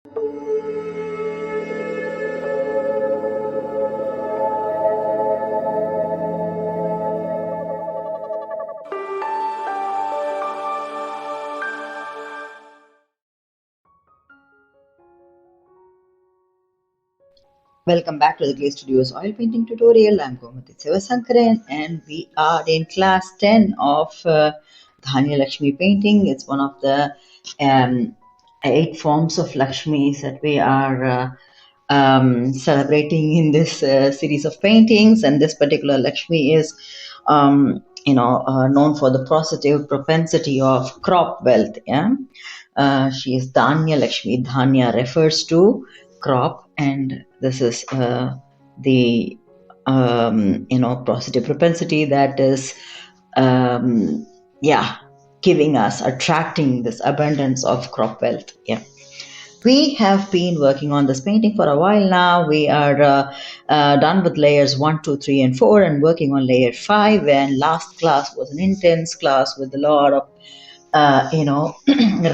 Welcome back to the Clay Studios oil painting tutorial. I'm Gomati Sivasankaran and we are in class 10 of Dhanya Lakshmi painting. It's one of the 8 forms of Lakshmis that we are celebrating in this series of paintings. And this particular Lakshmi is, known for the positive propensity of crop wealth. Yeah, she is Dhanya Lakshmi. Dhanya refers to crop, and this is the positive propensity that is yeah, giving us, attracting this abundance of crop wealth. Yeah, we have been working on this painting for a while now. We are done with layers 1, 2, 3, and 4 and working on layer 5. And last class was an intense class with a lot of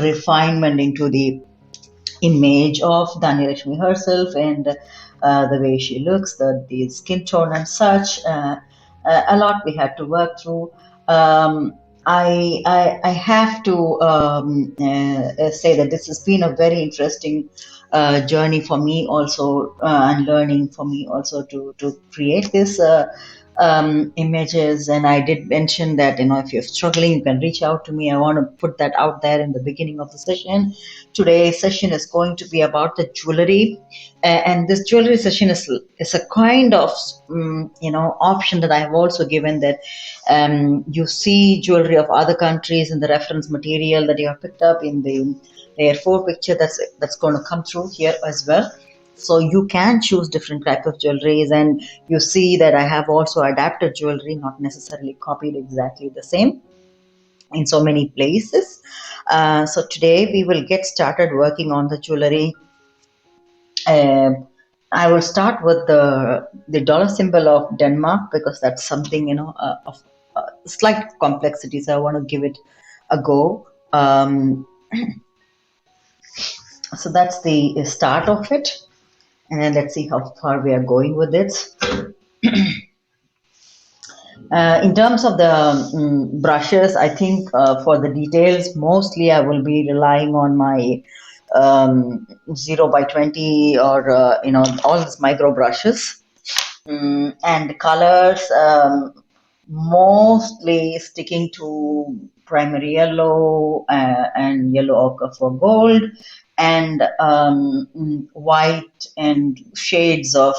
refinement into the image of Dhanya Lakshmi herself and the way she looks, the skin tone and such. A lot we had to work through. I have to say that this has been a very interesting journey for me also, and learning for me also to create this images. And I did mention that, if you're struggling, you can reach out to me. I want to put that out there in the beginning of the session. Today's session is going to be about the jewelry, and this jewelry session is a kind of option that I have also given, that you see jewelry of other countries in the reference material that you have picked up in the layer 4 picture. That's going to come through here as well. So you can choose different type of jewelries, and you see that I have also adapted jewelry, not necessarily copied exactly the same in so many places. So today we will get started working on the jewelry. I will start with the dollar symbol of Denmark, because that's something of slight complexity. So I want to give it a go. So that's the start of it, and then let's see how far we are going with it. In terms of the brushes, I think for the details, mostly I will be relying on my 0 by 20 or all these micro brushes, and colors, mostly sticking to primary yellow and yellow ochre for gold, and white and shades of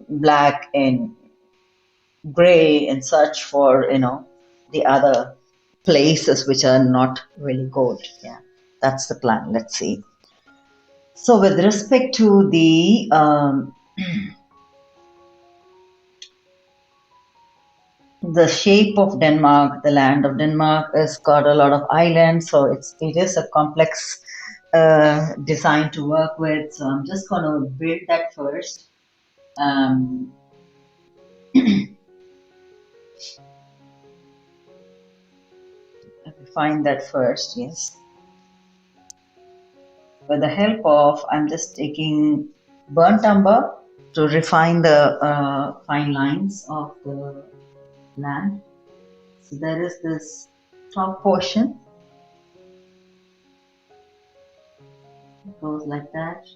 black and gray and such for the other places which are not really gold. Yeah, that's the plan. Let's see. So with respect to the shape of Denmark, the land of Denmark has got a lot of islands, so it is a complex design to work with. So I'm just going to build that first. Find that first, yes. With the help of, I'm just taking burnt umber to refine the fine lines of the land. So there is this top portion. It goes like that.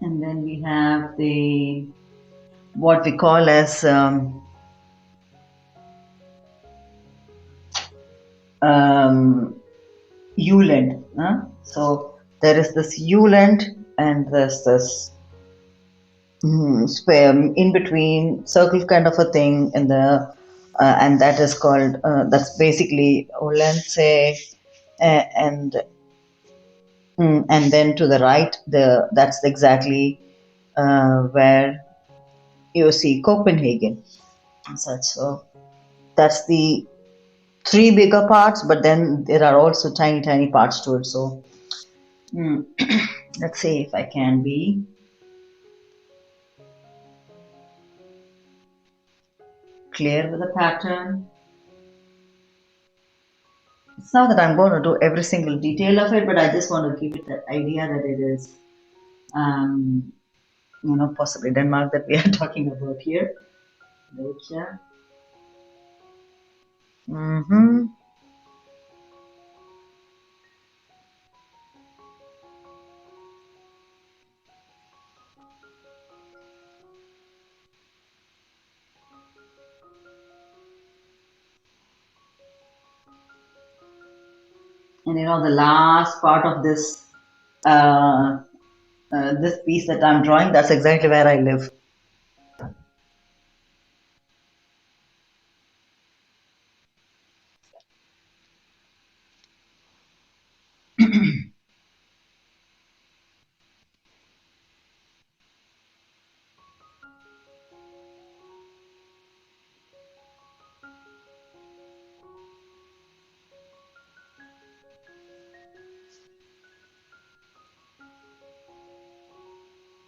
And then we have what we call as U-lent. So there is this U-lent, and there's this in between circle kind of a thing in the and that is called that's basically Olense, and then to the right that's exactly where you see Copenhagen and such. So that's the 3 bigger parts, but then there are also tiny parts to it. So let's see if I can be clear with the pattern. It's not that I'm going to do every single detail of it, but I just want to give it that idea that it is, um, possibly Denmark that we are talking about here. Nature. Mm-hmm. And the last part of uh, this piece that I'm drawing, that's exactly where I live.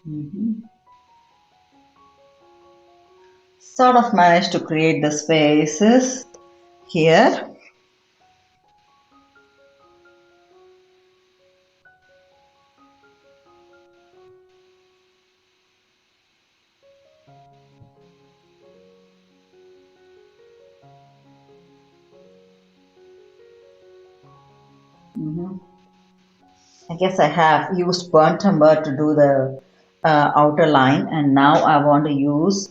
Mhm. Sort of managed to create the spaces here. Mhm. I guess I have used burnt umber to do the outer line, and now I want to use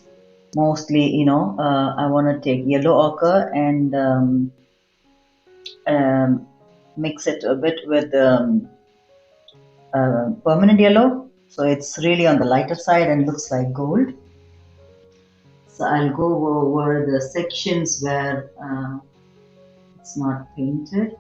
mostly, I want to take yellow ochre and um, mix it a bit with permanent yellow. So it's really on the lighter side and looks like gold. So I'll go over the sections where it's not painted.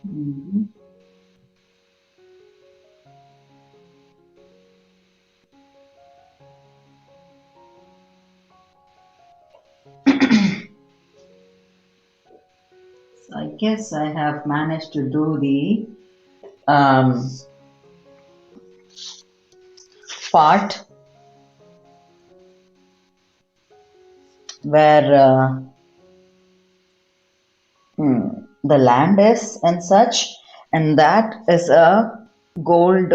Mhm. So I guess I have managed to do the um, part where the land is and such, and that is a gold,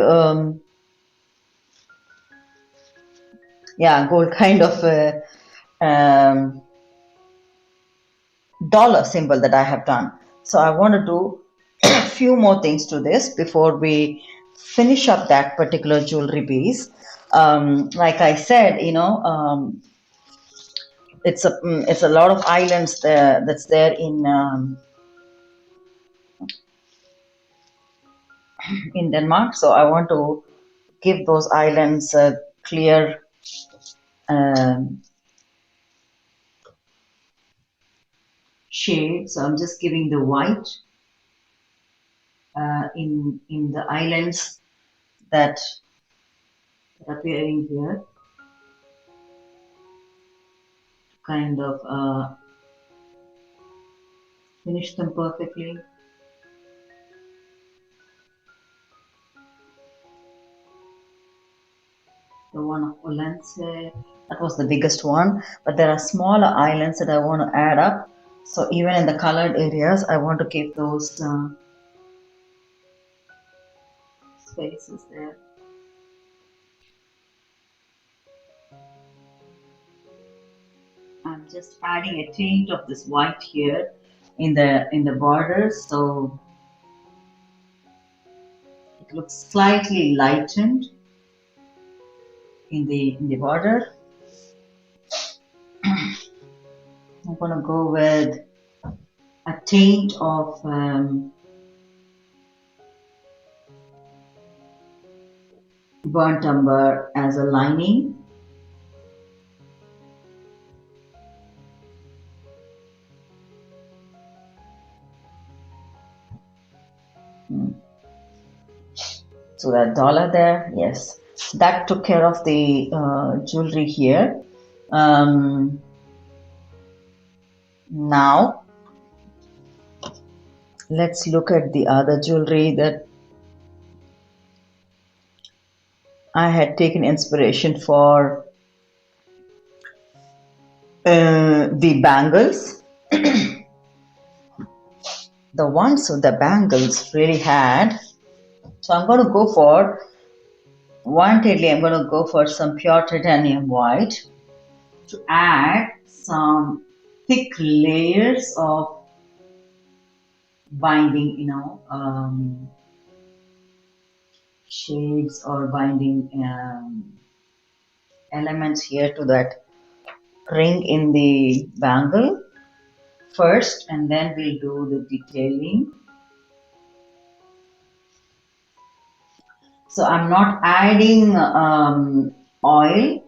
yeah, gold kind of a um, dollar symbol that I have done. So I want to do a few more things to this before we finish up that particular jewelry piece. Like I said, it's a lot of islands there that's there in Denmark. So I want to give those islands a clear um, shade. So I'm just giving the white in the islands that are appearing here, to kind of finish them perfectly. The one of Olense, that was the biggest one, but there are smaller islands that I want to add up. So even in the colored areas, I want to keep those spaces there. I'm just adding a tint of this white here in the borders, so it looks slightly lightened in the border. I'm gonna go with a taint of burnt umber as a lining. So that dollar there, yes, that took care of the jewelry here. Um, Now let's look at the other jewelry that I had taken inspiration for. The bangles, the ones with the bangles really had. So I'm going to go for, wantedly, I'm going to go for some pure titanium white to add some thick layers of binding, shades or binding elements here to that ring in the bangle first, and then we'll do the detailing. So I'm not adding oil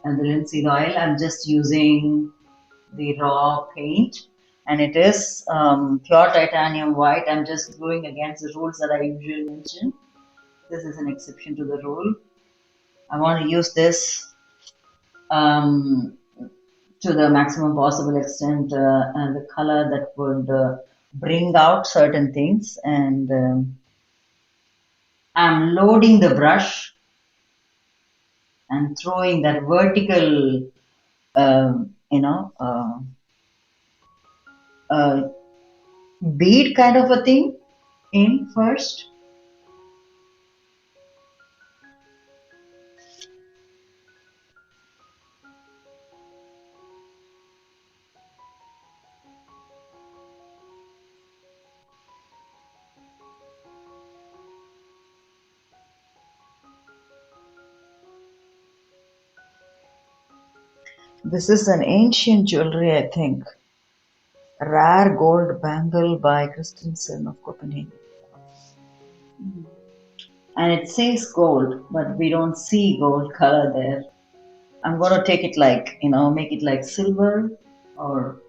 and the linseed oil. I'm just using the raw paint, and it is pure titanium white. I'm just going against the rules that I usually mention. This is an exception to the rule. I want to use this um, to the maximum possible extent, and the color that would bring out certain things. And I'm loading the brush and throwing that vertical, um, you know, uh, uh, bead kind of a thing in first. This is an ancient jewelry, I think. Rare gold bangle by Christensen of Copenhagen. And it says gold, but we don't see gold color there. I'm gonna take it like, make it like silver or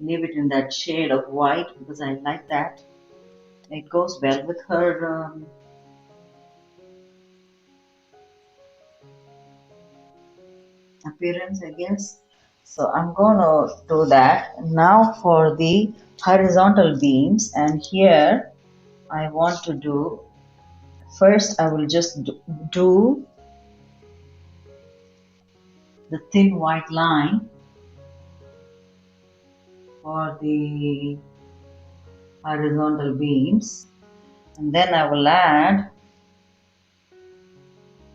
leave it in that shade of white because I like that. It goes well with her appearance, I guess. So I'm gonna do that. Now for the horizontal beams, and here I want to do, first I will just do the thin white line for the horizontal beams, and then I will add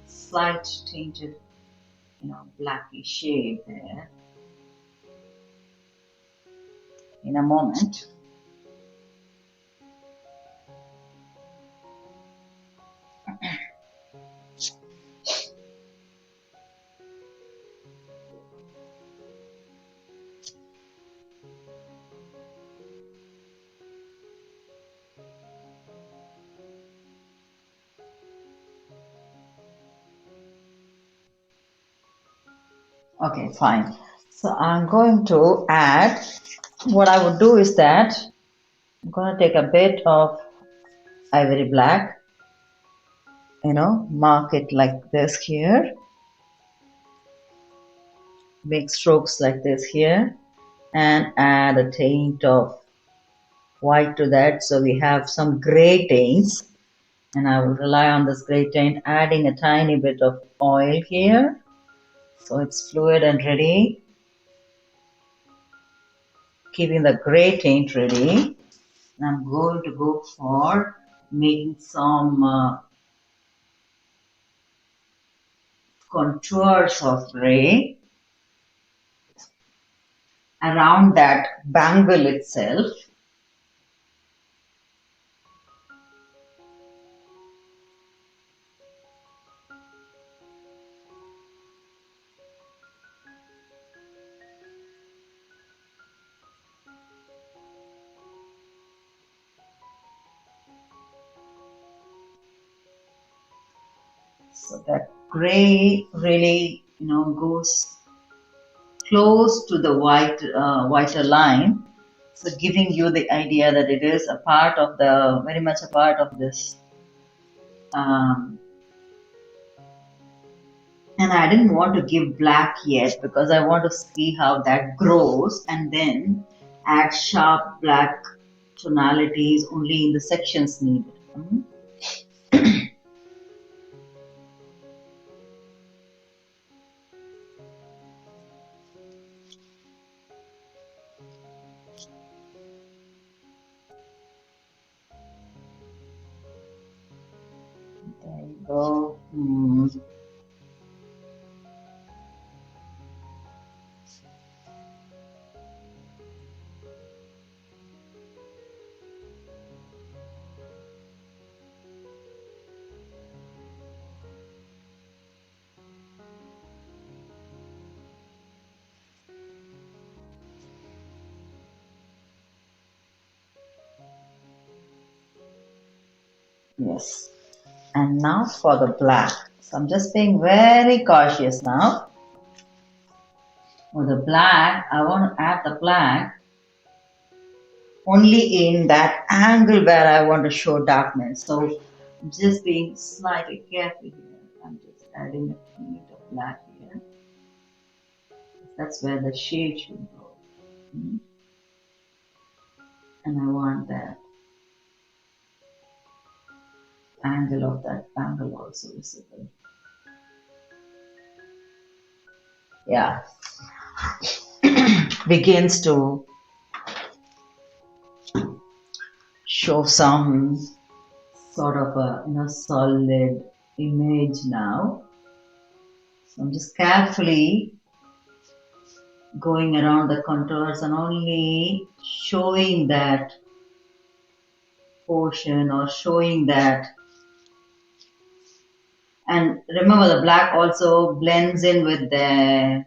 slight tinted, blacky shade there in a moment. Okay, fine. So I'm going to add, what I would do is that I'm going to take a bit of ivory black, mark it like this here, make strokes like this here, and add a taint of white to that. So we have some gray taints, and I will rely on this gray taint, adding a tiny bit of oil here. So it's fluid and ready. Keeping the gray taint ready. And I'm going to go for making some contours of gray around that bangle itself. So that gray really, goes close to the whiter line. So giving you the idea that it is a part of the, very much a part of this um, And I didn't want to give black yet because I want to see how that grows and then add sharp black tonalities only in the sections needed. There you go. Yes. And now for the black. So I'm just being very cautious now. For the black, I want to add the black only in that angle where I want to show darkness. So I'm just being slightly careful here. I'm just adding a hint of black here. That's where the shade should go. And I want that angle of that bangle also visible. Yeah. Begins to show some sort of a solid image now. So I'm just carefully going around the contours and only showing that portion or showing that. And remember, the black also blends in with the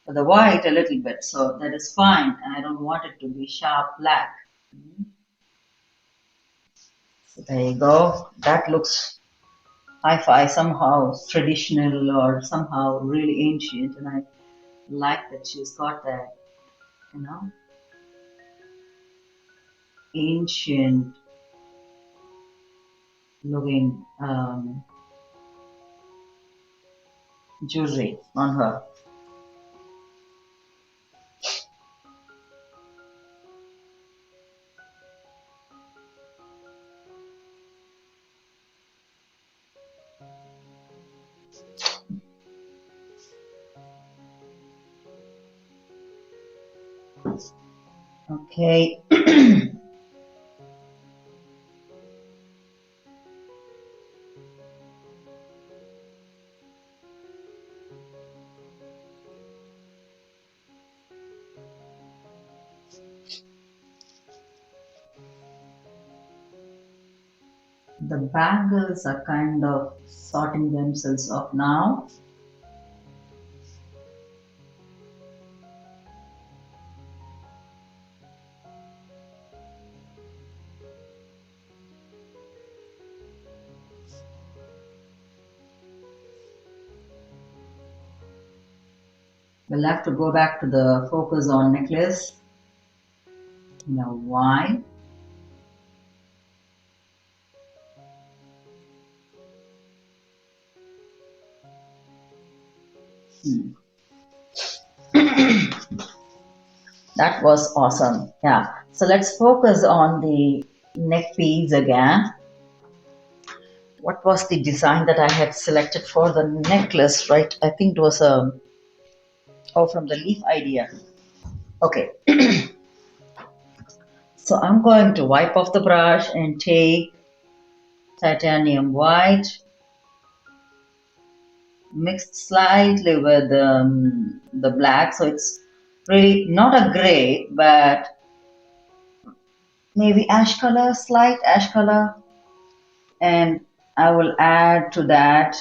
white a little bit, so that is fine. And I don't want it to be sharp black. So there you go. That looks hi-fi, somehow traditional or somehow really ancient, and I like that she's got that, ancient looking jewelry on her. Okay. The bangles are kind of sorting themselves off now. We'll have to go back to the focus on necklace. Now why? That was awesome. Yeah. So let's focus on the neck piece again. What was the design that I had selected for the necklace, right? I think it was from the leaf idea. Okay. So I'm going to wipe off the brush and take titanium white mixed slightly with the black. So it's really not a gray, but maybe ash color, slight ash color. And I will add to that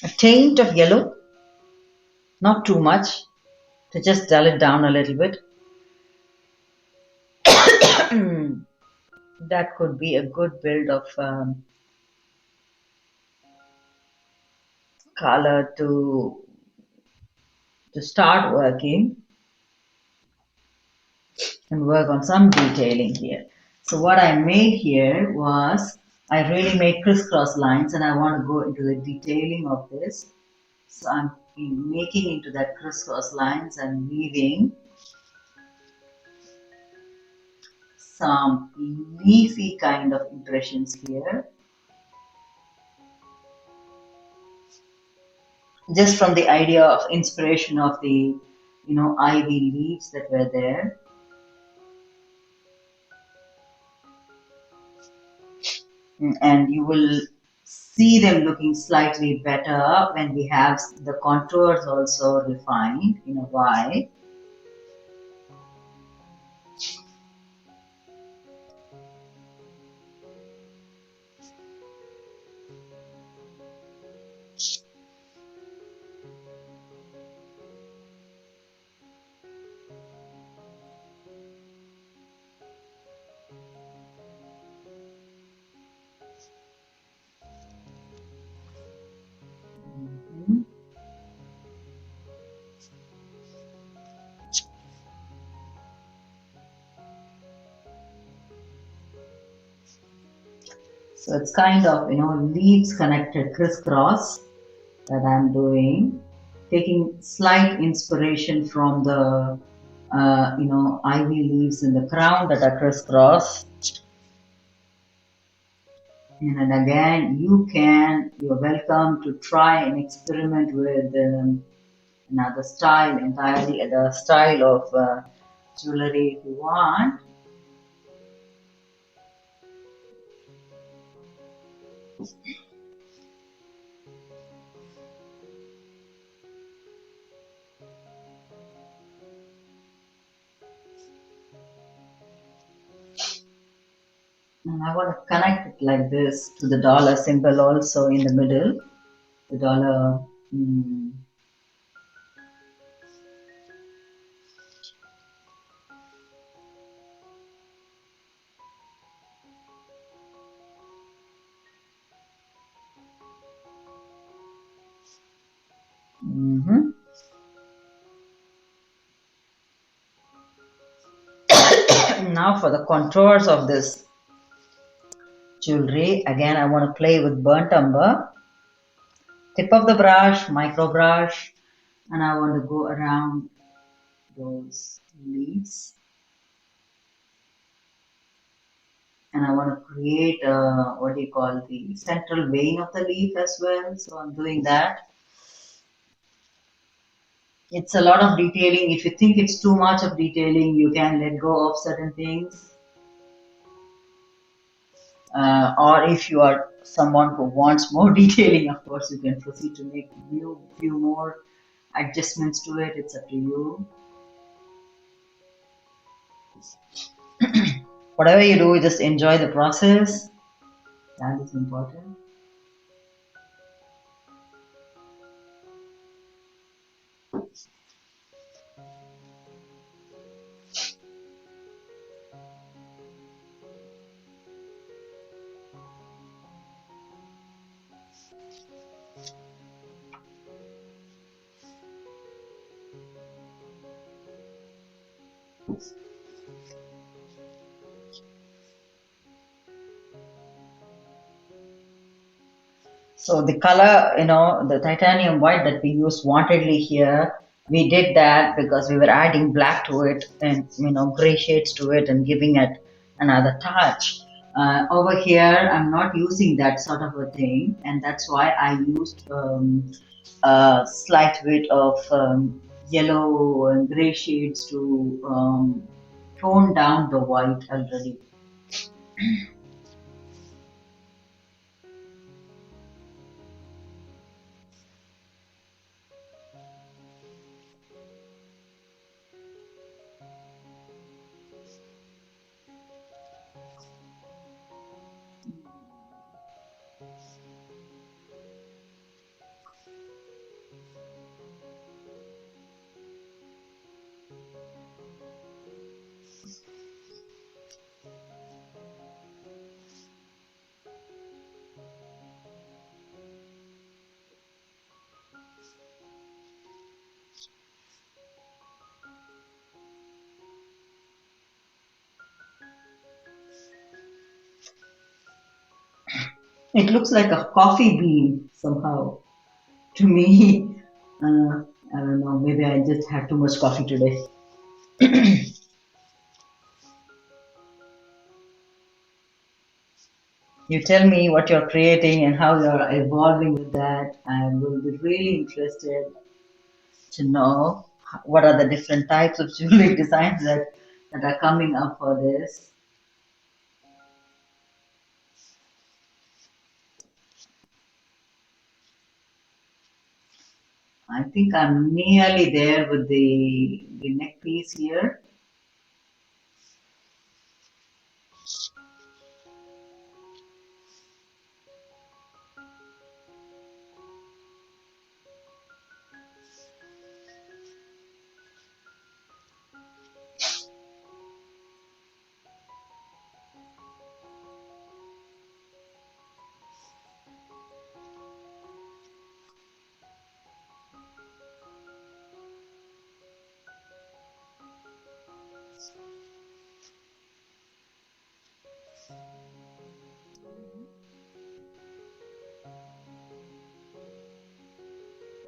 a taint of yellow, not too much, to just dull it down a little bit. That could be a good build of color to start working. and work on some detailing here. So what I made here was I really made crisscross lines, and I want to go into the detailing of this. So I'm making into that crisscross lines and weaving some leafy kind of impressions here, just from the idea of inspiration of the ivy leaves that were there. And you will see them looking slightly better when we have the contours also refined in a while. Mhm. So it's kind of leaves connected crisscross that I'm doing, taking slight inspiration from the ivy leaves in the crown that are crisscross. And then again, you're welcome to try and experiment with another style entirely, the style of jewelry if you want. And I want to connect it like this to the dollar symbol also in the middle. The dollar. Mm, mhm. Now for the contours of this jewelry, again I want to play with burnt umber, tip of the brush, micro brush, and I want to go around those leaves, and I want to create what do you call the central vein of the leaf as well. So I'm doing that. It's a lot of detailing. If you think it's too much of detailing, you can let go of certain things. Or if you are someone who wants more detailing, of course, you can proceed to make few more adjustments to it. It's up to you. Whatever you do, just enjoy the process. That is important. So the color, the titanium white that we used wantedly here, we did that because we were adding black to it and gray shades to it and giving it another touch. Over here, I'm not using that sort of a thing, and that's why I used a slight bit of yellow and gray shades to tone down the white already. It looks like a coffee bean somehow to me. I don't know, maybe I just had too much coffee today. You tell me what you're creating and how you're evolving with that. I will be really interested to know what are the different types of jewelry designs that are coming up for this. I think I'm nearly there with the neck piece here.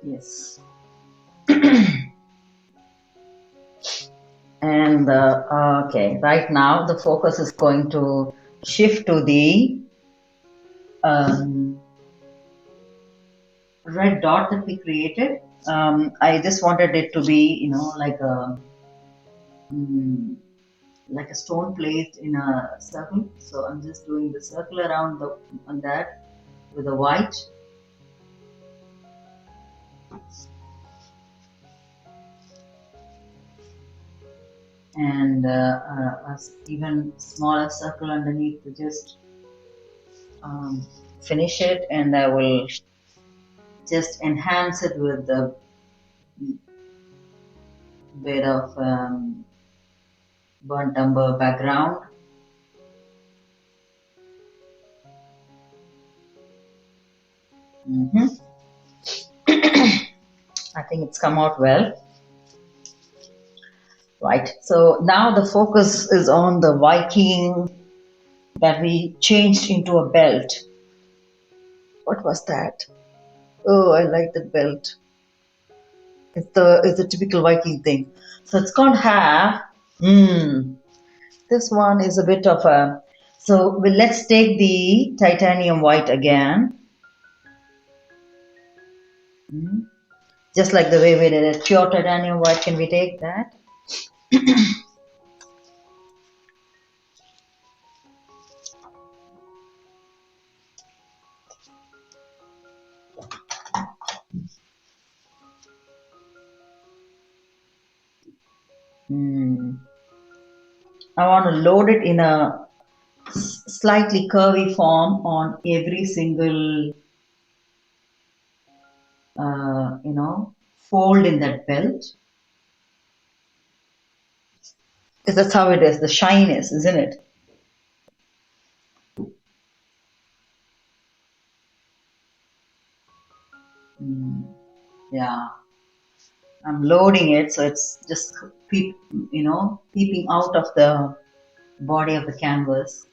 Yes. And okay, right now the focus is going to shift to the um, red dot that we created. I just wanted it to be, mm, like a stone placed in a circle. So I'm just doing the circle around the on that with a white. And a even smaller circle underneath to just um, finish it, and I will just enhance it with a bit of burnt umber background. hmm I think it's come out well, right? So now the focus is on the Viking that we changed into a belt. What was that? Oh, I like that belt. It's the typical Viking thing. So it's going to have. This one is a bit of a. So let's take the titanium white again. Mm. Just like the way we did it, pure titanium white. Can we take that? Hmm. I want to load it in a slightly curvy form on every single, fold in that belt. Because that's how it is. The shine is, isn't it? Hmm. Yeah. I'm loading it, so it's just peeping out of the body of the canvas.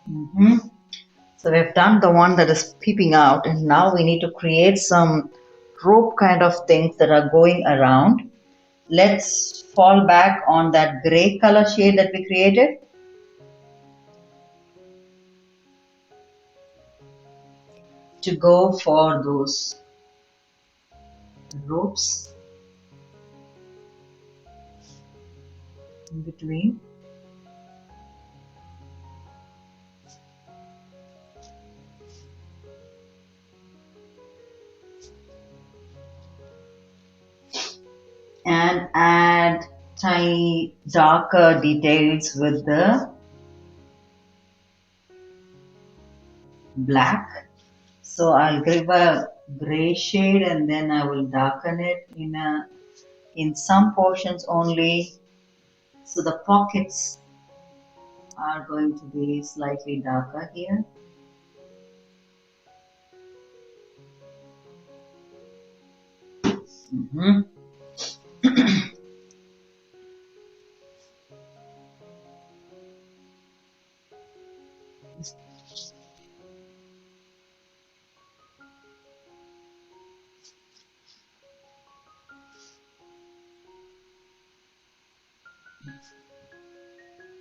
hmm So we've done the one that is peeping out, and now we need to create some rope kind of things that are going around. Let's fall back on that gray color shade that we created to go for those ropes in between. And add tiny darker details with the black. So I'll give a gray shade and then I will darken it in some portions only. So the pockets are going to be slightly darker here. Mhm.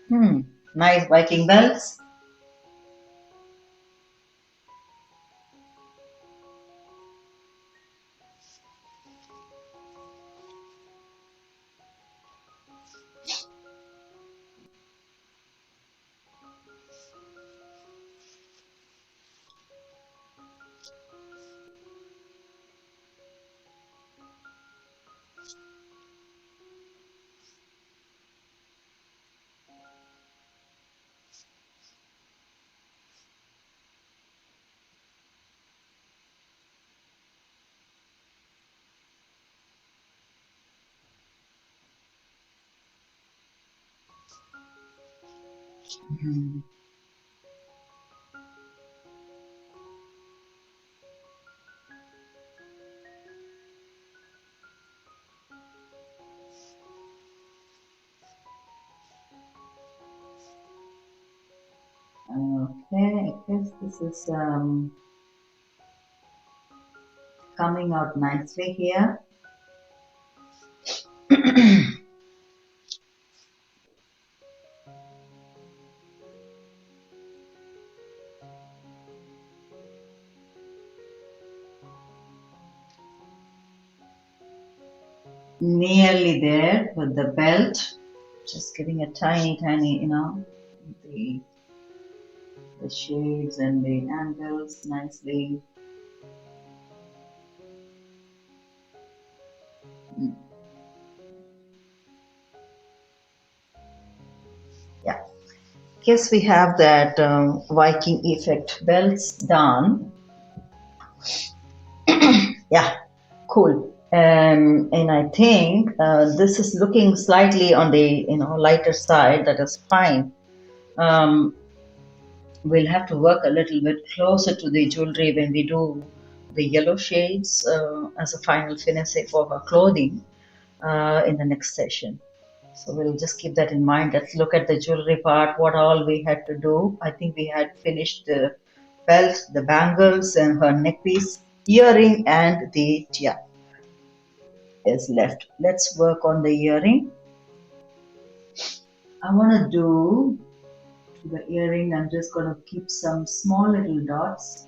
Hmm. Nice Viking belts. Mhm. Okay, I guess this is coming out nicely here. Nearly there with the belt. Just giving a tiny, the the shades and the angles nicely. Mm, yeah, guess we have that Viking effect belts done. Yeah, cool. And I think this is looking slightly on the lighter side. That is fine. Um, we'll have to work a little bit closer to the jewelry when we do the yellow shades as a final finish for her clothing in the next session. So we'll just keep that in mind. Let's look at the jewelry part, what all we had to do. I think we had finished the belt, the bangles, and her neck piece, earring, and the tiara is left. Let's work on the earring. I want to do to the earring, I'm just going to keep some small little dots,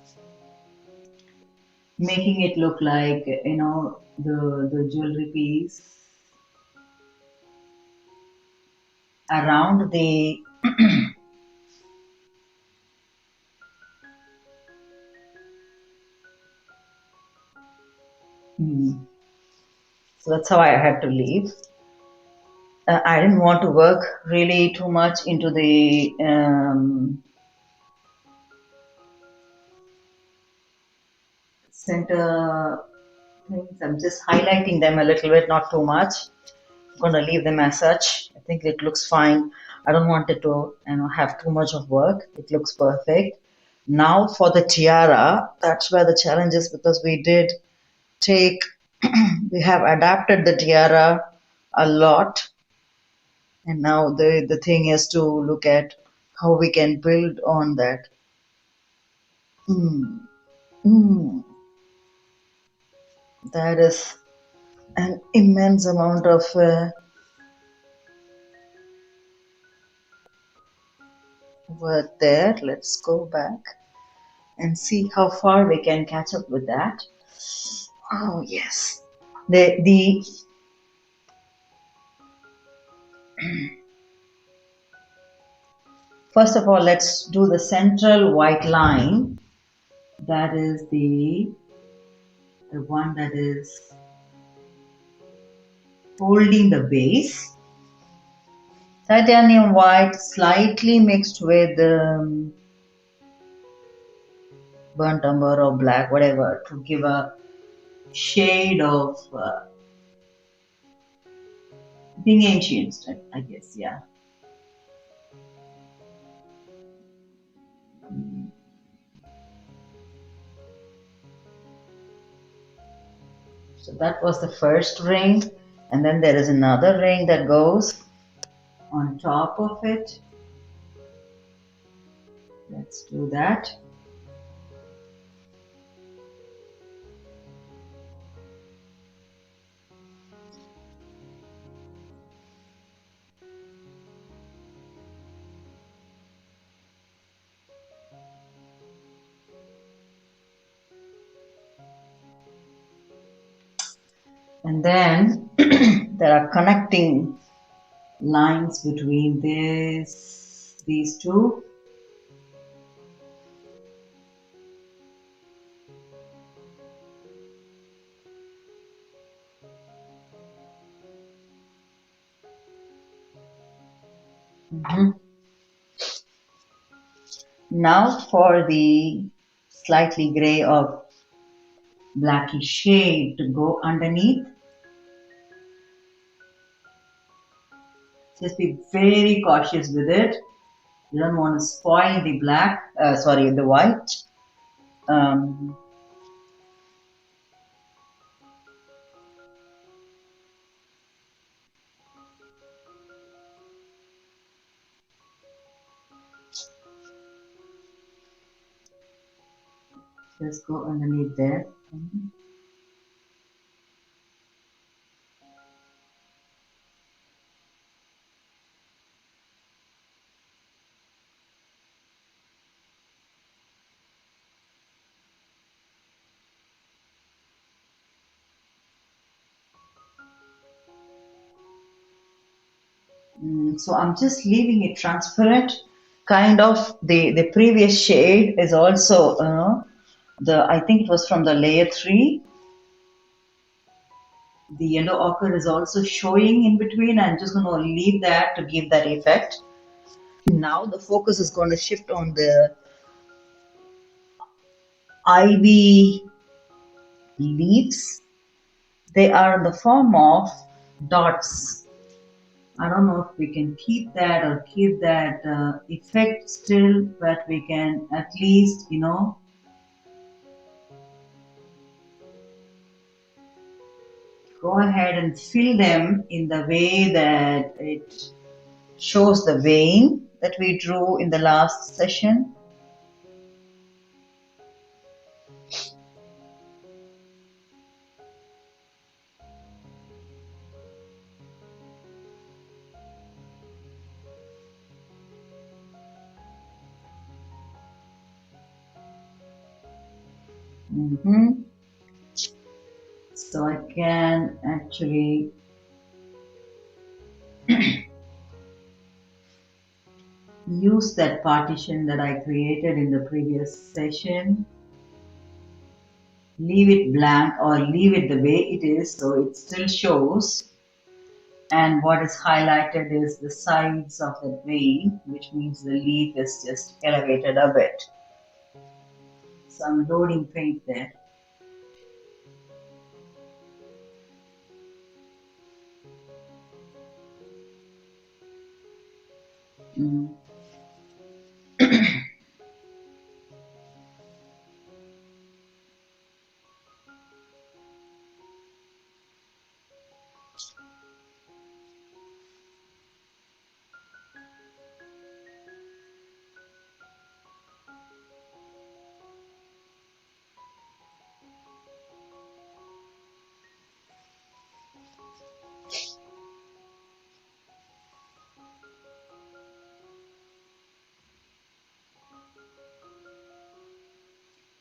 making it look like, the jewelry piece around the hmm. So that's how I had to leave. I didn't want to work really too much into the center things. I'm just highlighting them a little bit, not too much. I'm going to leave them as such. I think it looks fine. I don't want it to, have too much of work. It looks perfect. Now for the tiara, that's where the challenge is because we did take, we have adapted the tiara a lot, and now the thing is to look at how we can build on that. Mm, mm, that is an immense amount of work there. Let's go back and see how far we can catch up with that. Oh yes, the first of all, let's do the central white line. That is the one that is holding the base. Titanium white slightly mixed with, burnt umber or black, whatever, to give a shade of being ancient, I guess, yeah. So that was the first ring, and then there is another ring that goes on top of it. Let's do that. And then there are connecting lines between these two. Mhm. Now for the slightly gray or blacky shade to go underneath. Just be very cautious with it. You don't want to spoil the black, sorry, the white. Um, just go underneath there. Mhm. So I'm just leaving it transparent. Kind of the previous shade is also the I think it was from the layer 3. The yellow ochre is also showing in between. I'm just going to leave that to give that effect. Now the focus is going to shift on the ivy leaves. They are in the form of dots. I don't know if we can keep that or keep that effect still, but we can at least, go ahead and fill them in the way that it shows the vein that we drew in the last session. Mhm. So I can actually use that partition that I created in the previous session, leave it blank or leave it the way it is so it still shows. And what is highlighted is the sides of the vein, which means the leaf is just elevated a bit. So I'm loading paint there. Mm.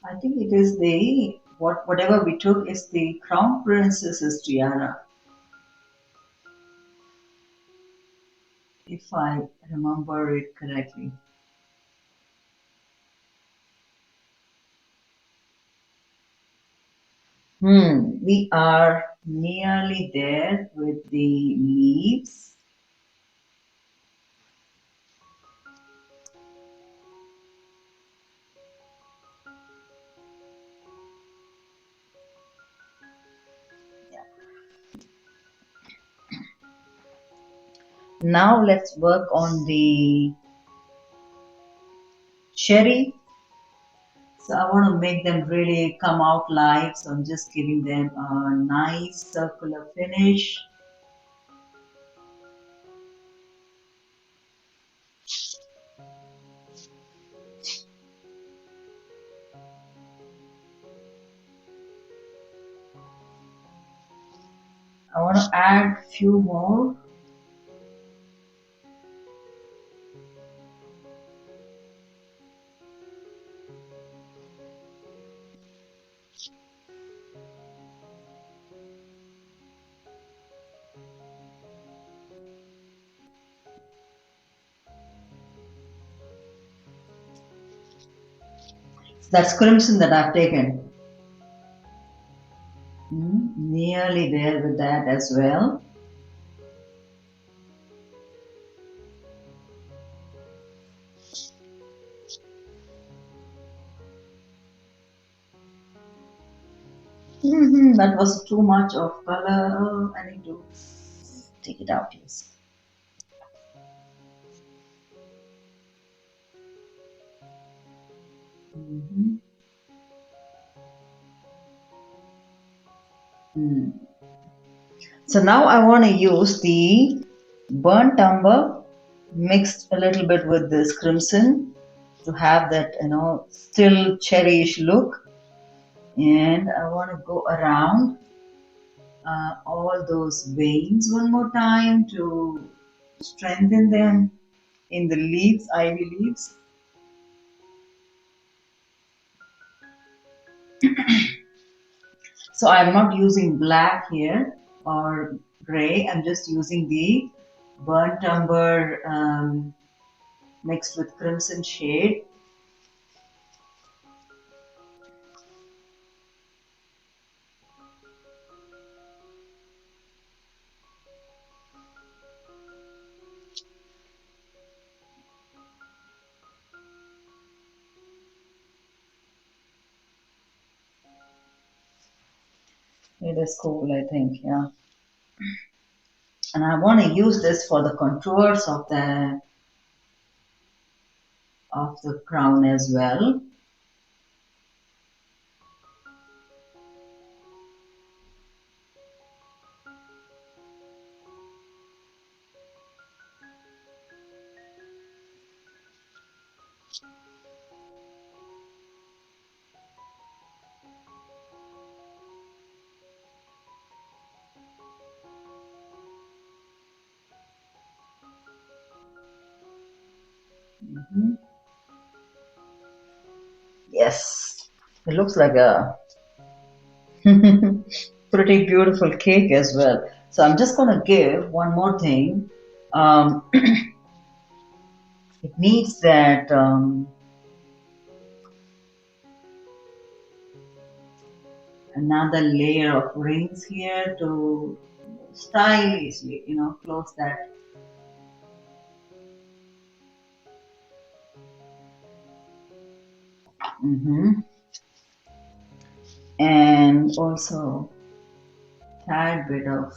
I think it is the whatever we took is the crown princess's tiara, if I remember it correctly. We are nearly there with the leaves. Now let's work on the cherry. So I want to make them really come out live. So I'm just giving them a nice circular finish. I want to add few more. That's crimson that I've taken. Nearly there with that as well. That was too much of color. I need to take it out, yes. Mhm. Mm. So now I want to use the burnt umber mixed a little bit with this crimson to have that, still cherryish look. And I want to go around all those veins one more time to strengthen them in the leaves, ivy leaves. So I'm not using black here or gray. I'm just using the burnt umber mixed with crimson shade. It is cool, I think, yeah. And I want to use this for the contours of the crown as well. Mhm. Yes, it looks like a pretty beautiful cake as well. So I'm just going to give one more thing. Um, it needs that another layer of rings here to stylishly, close that. hmm And also tad bit of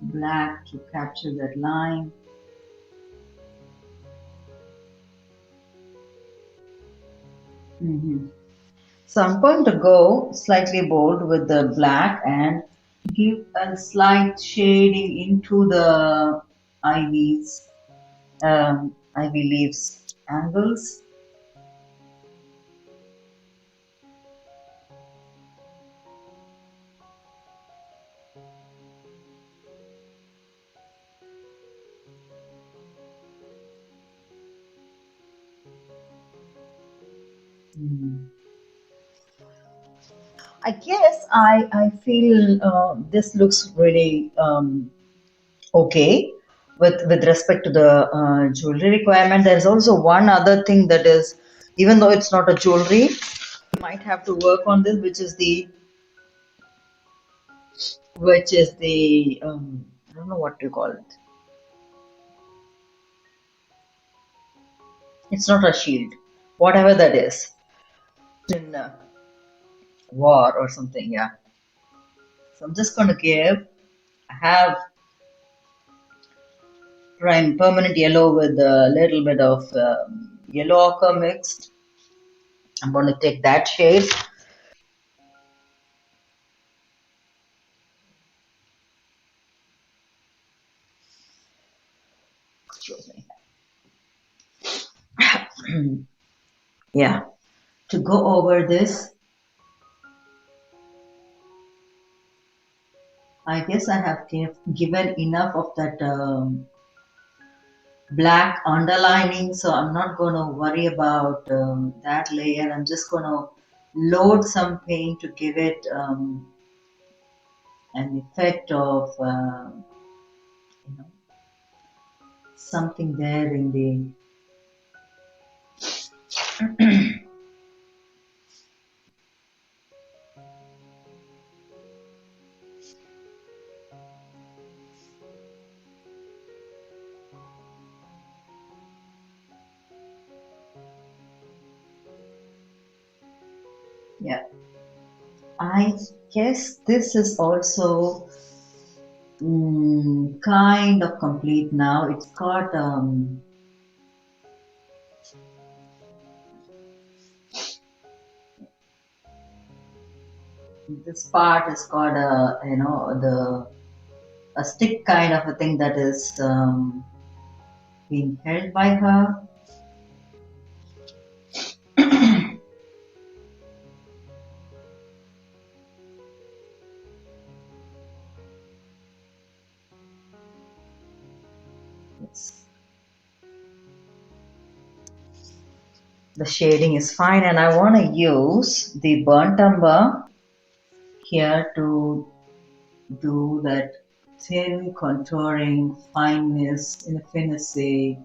black to capture that line. hmm So I'm going to go slightly bold with the black and give a slight shading into the ivies, ivy leaves angles. Mhm. I guess I feel this looks really okay with respect to the jewelry requirement. There's also one other thing that is, even though it's not a jewelry, you might have to work on this, which is the I don't know what to call it. It's not a shield, whatever that is, in war or something. Yeah. So I'm just going to give, I have prime permanent yellow with a little bit of yellow ochre mixed. I'm going to take that shade. Excuse me. Yeah, to go over this, I guess I have given enough of that black underlining, so I'm not going to worry about that layer. I'm just going to load some paint to give it an effect of you know, something there in the yeah. I guess this is also kind of complete now. It's got this part has got a a stick kind of a thing that is being held by her. It's, the shading is fine, and I want to use the burnt umber here to do that thin contouring fineness, infinity.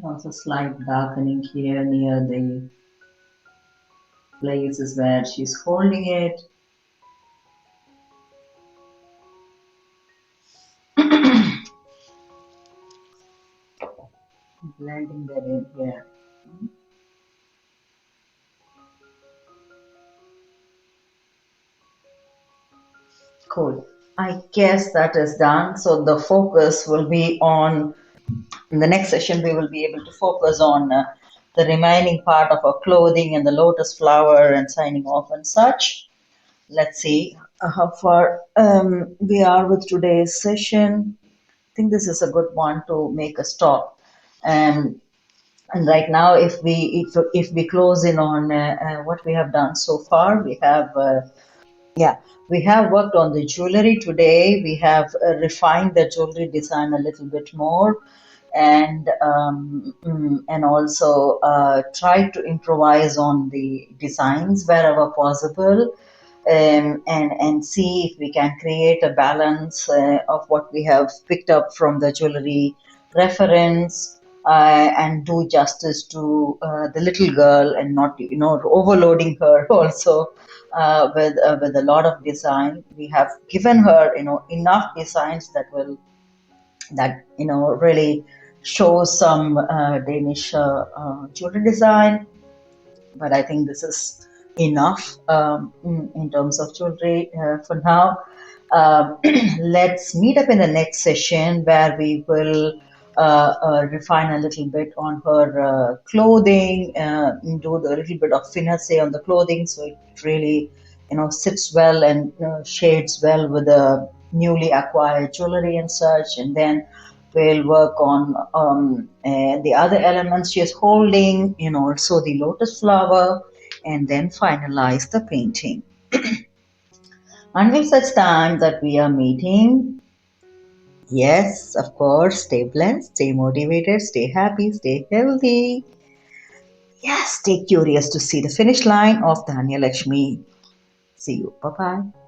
Also slight darkening here near the places where she's holding it. Blending that in here. Cool. I guess that is done. So the focus will be on, in the next session, we will be able to focus on the remaining part of our clothing and the lotus flower and signing off and such. Let's see how far we are with today's session. I think this is a good one to make a stop. And right now, if we close in on what we have done so far, we have yeah, we have worked on the jewelry today. We have refined the jewelry design a little bit more, and also tried to improvise on the designs wherever possible, and see if we can create a balance of what we have picked up from the jewelry reference, and do justice to the little girl and not overloading her also with a lot of design. We have given her enough designs that really show some Danish jewelry design, but I think this is enough in terms of jewelry for now. Let's meet up in the next session where we will refine a little bit on her clothing, do the little bit of finesse on the clothing, so it really sits well and shades well with the newly acquired jewelry and such. And then we'll work on the other elements she is holding, also the lotus flower, and then finalize the painting. Until such time that we are meeting, yes, of course, stay blessed, stay motivated, stay happy, stay healthy. Yes, stay curious to see the finish line of Dhanya Lakshmi. See you. Bye-bye.